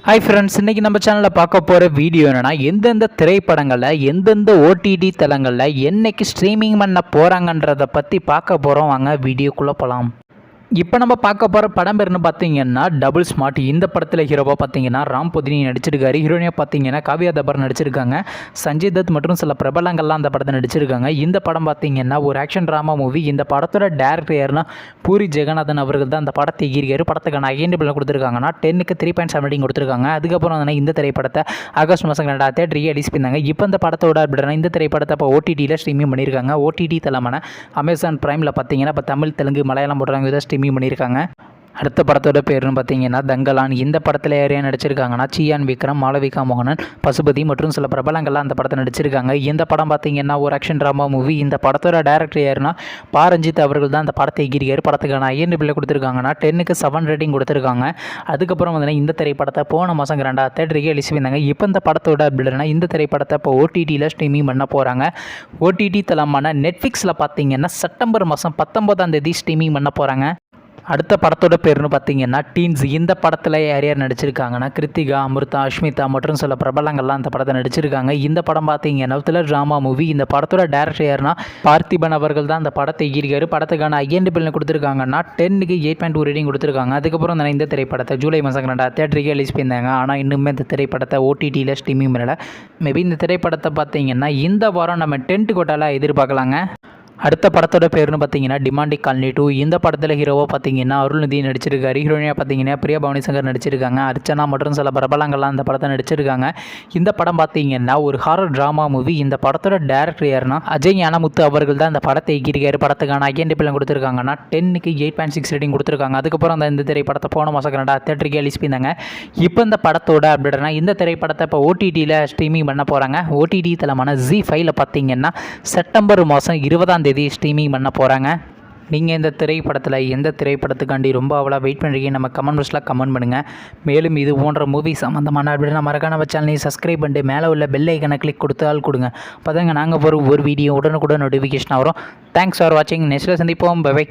Hi friends, இன்றைக்கி நம்ம சேனலில் பார்க்க போகிற வீடியோ என்னென்னா, எந்தெந்த திரைப்படங்களில் எந்தெந்த ஓடிடி தளங்களில் என்னைக்கு ஸ்ட்ரீமிங் பண்ண போகிறாங்கன்றதை பற்றி பார்க்க போகிறோம். வாங்க வீடியோக்குள்ளே போகலாம். இப்போ நம்ம பார்க்க போகிற படம் பேர்னு பார்த்தீங்கன்னா டபுள் ஸ்மார்ட். இந்த படத்தில் ஹீரோவாக பார்த்தீங்கன்னா ராம் பொதினி நடிச்சிருக்காரு. ஹீரோனியாக பார்த்தீங்கன்னா காவ்யா தபர் நடிச்சிருக்காங்க. சஞ்சய் தத் மற்றும் சில பிரபலங்கள்லாம் அந்த படத்தை நடிச்சிருக்காங்க. இந்த படம் பார்த்தீங்கன்னா ஒரு ஆக்ஷன் ட்ராமா மூவி. இந்த படத்தோட டேரக்டர் யாருன்னா பூரி ஜெகநாதன் அவர்கள் தான் அந்த படத்தை எகிரிக்காரு. படத்துக்கான ஐஎன்டிபிள் கொடுத்துருக்காங்கன்னா 10க்கு 3.7 ரேட்டிங் கொடுத்துருக்காங்க. அதுக்கப்புறம் இந்த திரைப்படத்தை ஆகஸ்ட் மாதம் 2003 ரிலீஸ் பண்ணாங்க. இப்போ இந்த படத்தோட அப்படின்னா இந்த திரைப்படத்தை இப்போ ஓடிடியில் ஸ்ட்ரீமிங் பண்ணியிருக்காங்க. ஓடிடி தளமான அமேசான் பிரைமில் பார்த்தீங்கன்னா இப்போ தமிழ், தெலுங்கு, மலையாளம் போடுறாங்க இதை ஸ்ட்ரீமிங் பண்ணியிருக்காங்க. அடுத்த படத்தோட பேருன்னு பார்த்தீங்கன்னா தங்கலான். இந்த படத்தில் யாரையா நடிச்சிருக்காங்கன்னா சியான் விக்ரம், மாளவிகா மோகனன், பசுபதி மற்றும் சில பிரபலங்கள்லாம் அந்த படத்தை நடிச்சிருக்காங்க. இந்த படம் பார்த்தீங்கன்னா ஒரு ஆக்ஷன் ட்ராமா மூவி. இந்த படத்தோட டேரக்டர் யாருன்னா பாரஞ்சித் அவர்கள் தான் அந்த படத்தை எகிரிக்காரு. படத்துக்கான ஐஎன்டிபிள் கொடுத்துருக்காங்கன்னா 10க்கு 7 ரேட்டிங் கொடுத்துருக்காங்க. அதுக்கப்புறம் இந்த திரைப்படத்தை போன மாதம் 2003 ரிலீஸ் பண்ணாங்க. இப்போ இந்த படத்தோட அப்படின்னா இந்த திரைப்படத்தை இப்போ ஓடிடியில் ஸ்ட்ரீமிங் பண்ண போகிறாங்க. ஓடிடி தளமான நெட்ஃப்ளிக்ஸில் பார்த்தீங்கன்னா செப்டம்பர் மாதம் 19 ஸ்ட்ரீமிங் பண்ண போகிறாங்க. அடுத்த படத்தோட பேருன்னு பார்த்தீங்கன்னா டீன்ஸ். இந்த படத்தில் யார் யார் நடிச்சிருக்காங்கன்னா கிருத்திகா, அமிர்தா, அஷ்மிதா மற்றும் சில பிரபலங்கள்லாம் அந்த படத்தை நடிச்சிருக்காங்க. இந்த படம் பார்த்தீங்கன்னா த்ரில்லர் ட்ராமா மூவி. இந்த படத்தோட டேரக்டர் யாருன்னா பார்த்திபன் அவர்கள் தான் அந்த படத்தை எகிரிக்காரு. படத்துக்கான ஐஎன்டிபிள் கொடுத்துருக்காங்கன்னா 10க்கு 8.2 ரேட்டிங் கொடுத்துருக்காங்க. அதுக்கப்புறம் இந்த திரைப்படத்தை ஜூலை மாதம் 2003 ரிலீஸ் பண்ணாங்க. ஆனால் இன்னுமே இந்த திரைப்படத்தை ஓடிடியில் ஸ்ட்ரீமிங் பண்ணல. மேபி இந்த திரைப்படத்தை பார்த்தீங்கன்னா இந்த வாரம் நம்ம 10th கோட்டால எதிர்பார்க்கலாங்க. அடுத்த படத்தோட பேருன்னு பார்த்தீங்கன்னா டிமாண்டிக் காலனி 2. இந்த படத்தில் ஹீரோவாக பார்த்தீங்கன்னா அருள்நிதி நடிச்சிருக்காரு. ஹீரோனியாக பார்த்தீங்கன்னா பிரியா பவானி சங்கர் நடிச்சிருக்காங்க. அர்ச்சனா மற்றும் சில பிரபலங்கள்லாம் அந்த படத்தை நடிச்சிருக்காங்க. இந்த படம் பார்த்தீங்கன்னா ஒரு ஹாரர் ட்ராமா மூவி. இந்த படத்தோட டேரக்டர் யாருன்னா அஜய் ஞானமுத்து அவர்கள் தான் அந்த படத்தை எகிரிக்காரு. படத்துக்கான ஐஎன்டிபிள் கொடுத்துருக்காங்கன்னா 10க்கு 8.6 ரேட்டிங் கொடுத்துருக்காங்க. அதுக்கப்புறம் இந்த திரைப்படத்தை போன மாதம் 2003 ரிலீஸ் பண்ணாங்க. இப்போ இந்த படத்தோட அப்படின்னா இந்த திரைப்படத்தை இப்போ ஓடிடியில் ஸ்ட்ரீமிங் பண்ண போகிறாங்க. ஓடிடி தளமான ZEE5ல பார்த்தீங்கன்னா செப்டம்பர் மாதம் 20 ஸ்ட்ரீமிங் பண்ண போகிறாங்க. நீங்கள் இந்த திரைப்படத்தில் எந்த திரைப்படத்துக்காண்டி ரொம்ப அவ்வளோ வெயிட் பண்ணுறீங்க நம்ம கமெண்ட் பாக்ஸில் கமெண்ட் பண்ணுங்கள். மேலும் இது போன்ற மூவி சம்மந்தமான அப்படின்னா மறக்காம சேனலையும் சப்ஸ்கிரைப் பண்ணிட்டு மேலே உள்ள பெல் ஐக்கனை கிளிக் கொடுத்தால் கொடுங்க. அப்போ தாங்க நாங்கள் போகிற ஒரு வீடியோ உடனுக்குடன் நோட்டிஃபிகேஷன் வரும். தேங்க்ஸ் ஃபார் வாட்சிங். நெக்ஸ்ட்டில் சந்திப்போம். பை.